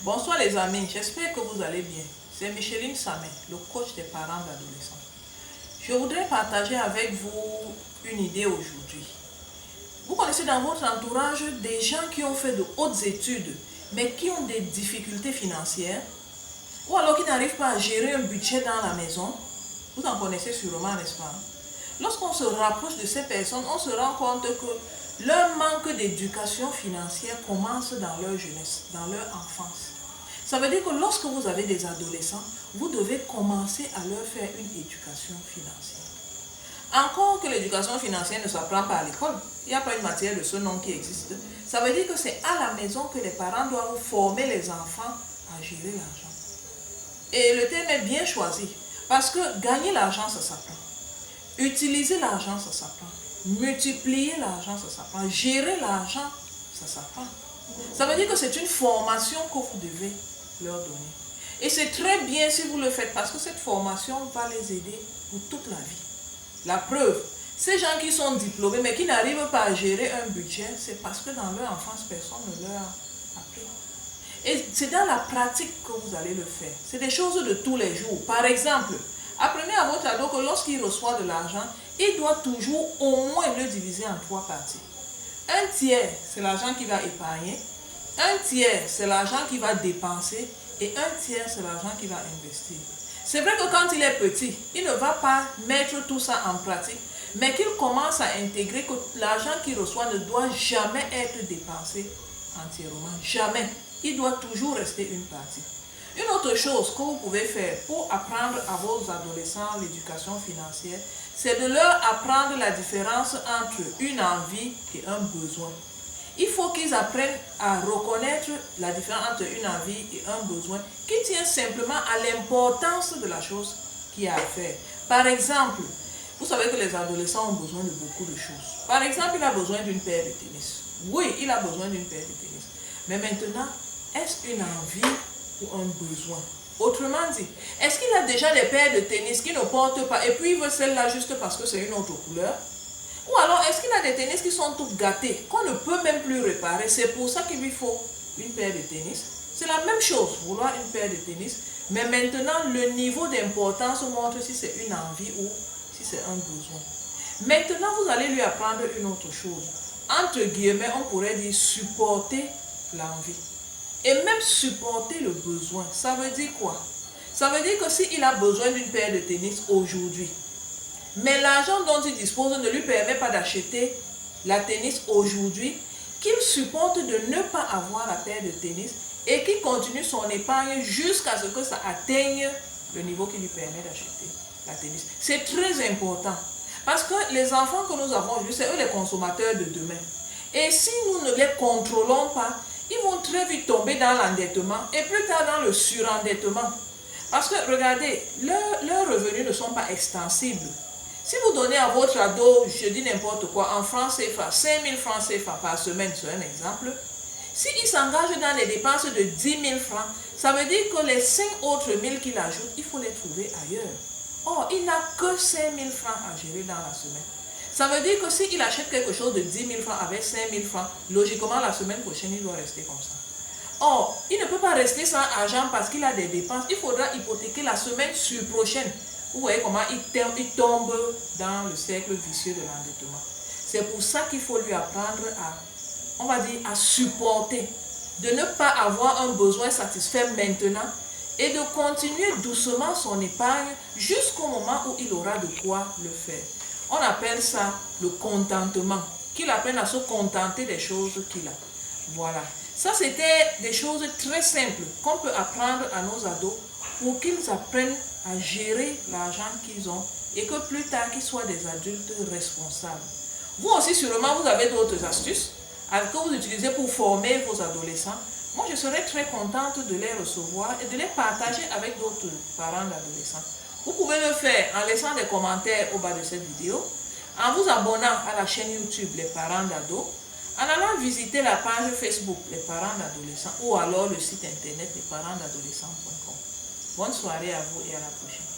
Bonsoir les amis, j'espère que vous allez bien. C'est Micheline Samé, le coach des parents d'adolescents. Je voudrais partager avec vous une idée aujourd'hui. Vous connaissez dans votre entourage des gens qui ont fait de hautes études, mais qui ont des difficultés financières, ou alors qui n'arrivent pas à gérer un budget dans la maison. Vous en connaissez sûrement, n'est-ce pas? Lorsqu'on se rapproche de ces personnes, on se rend compte que leur manque d'éducation financière commence dans leur jeunesse, dans leur enfance. Ça veut dire que lorsque vous avez des adolescents, vous devez commencer à leur faire une éducation financière. Encore que l'éducation financière ne s'apprend pas à l'école, il n'y a pas une matière de ce nom qui existe. Ça veut dire que c'est à la maison que les parents doivent former les enfants à gérer l'argent. Et le thème est bien choisi, parce que gagner l'argent, ça s'apprend. Utiliser l'argent, ça s'apprend. Multiplier l'argent, ça s'apprend. Gérer l'argent, ça s'apprend. Ça veut dire que c'est une formation que vous devez leur donner. Et c'est très bien si vous le faites, parce que cette formation va les aider pour toute la vie. La preuve, ces gens qui sont diplômés mais qui n'arrivent pas à gérer un budget, c'est parce que dans leur enfance, personne ne leur a appris. Et c'est dans la pratique que vous allez le faire. C'est des choses de tous les jours. Par exemple, apprenez à votre ado que lorsqu'il reçoit de l'argent, il doit toujours au moins le diviser en 3 parties. Un tiers, c'est l'argent qu'il va épargner. Un tiers, c'est l'argent qu'il va dépenser. Et un tiers, c'est l'argent qu'il va investir. C'est vrai que quand il est petit, il ne va pas mettre tout ça en pratique, mais qu'il commence à intégrer que l'argent qu'il reçoit ne doit jamais être dépensé entièrement. Jamais. Il doit toujours rester une partie. Une autre chose que vous pouvez faire pour apprendre à vos adolescents l'éducation financière, c'est de leur apprendre la différence entre une envie et un besoin. Il faut qu'ils apprennent à reconnaître la différence entre une envie et un besoin qui tient simplement à l'importance de la chose qu'il y a à faire. Par exemple, vous savez que les adolescents ont besoin de beaucoup de choses. Par exemple, il a besoin d'une paire de tennis. Oui, il a besoin d'une paire de tennis. Mais maintenant, est-ce une envie ou un besoin? Autrement dit, est-ce qu'il a déjà des paires de tennis qu'il ne porte pas et puis il veut celle-là juste parce que c'est une autre couleur? Ou alors, est-ce qu'il a des tennis qui sont toutes gâtés, qu'on ne peut même plus réparer? C'est pour ça qu'il lui faut une paire de tennis. C'est la même chose, vouloir une paire de tennis. Mais maintenant, le niveau d'importance montre si c'est une envie ou si c'est un besoin. Maintenant, vous allez lui apprendre une autre chose. Entre guillemets, on pourrait dire supporter l'envie. Et même supporter le besoin. Ça veut dire quoi? Ça veut dire que s'il a besoin d'une paire de tennis aujourd'hui, mais l'argent dont il dispose ne lui permet pas d'acheter la tennis aujourd'hui, qu'il supporte de ne pas avoir la paire de tennis et qu'il continue son épargne jusqu'à ce que ça atteigne le niveau qui lui permet d'acheter la tennis. C'est très important parce que les enfants que nous avons aujourd'hui, c'est eux les consommateurs de demain. Et si nous ne les contrôlons pas, ils vont très vite tomber dans l'endettement et plus tard dans le surendettement. Parce que regardez, leurs revenus ne sont pas extensibles. Si vous donnez à votre ado, je dis n'importe quoi, en francs CFA, 5 000 francs CFA par semaine, c'est un exemple. S'il s'engage dans les dépenses de 10 000 francs, ça veut dire que les 5 autres 1000 qu'il ajoute, il faut les trouver ailleurs. Or, il n'a que 5 000 francs à gérer dans la semaine. Ça veut dire que s'il achète quelque chose de 10 000 francs avec 5 000 francs, logiquement, la semaine prochaine, il doit rester comme ça. Or, il ne peut pas rester sans argent parce qu'il a des dépenses. Il faudra hypothéquer la semaine prochaine. Vous voyez comment il tombe dans le cercle vicieux de l'endettement. C'est pour ça qu'il faut lui apprendre on va dire, à supporter, de ne pas avoir un besoin satisfait maintenant et de continuer doucement son épargne jusqu'au moment où il aura de quoi le faire. On appelle ça le contentement, qu'il apprenne à se contenter des choses qu'il a. Voilà. Ça, c'était des choses très simples qu'on peut apprendre à nos ados pour qu'ils apprennent à gérer l'argent qu'ils ont et que plus tard qu'ils soient des adultes responsables. Vous aussi sûrement vous avez d'autres astuces que vous utilisez pour former vos adolescents. Moi je serais très contente de les recevoir et de les partager avec d'autres parents d'adolescents. Vous pouvez le faire en laissant des commentaires au bas de cette vidéo, en vous abonnant à la chaîne YouTube Les Parents d'Ados, en allant visiter la page Facebook Les Parents d'Adolescents ou alors le site internet lesparentsdadolescents.com. Bonne soirée à vous et à la prochaine.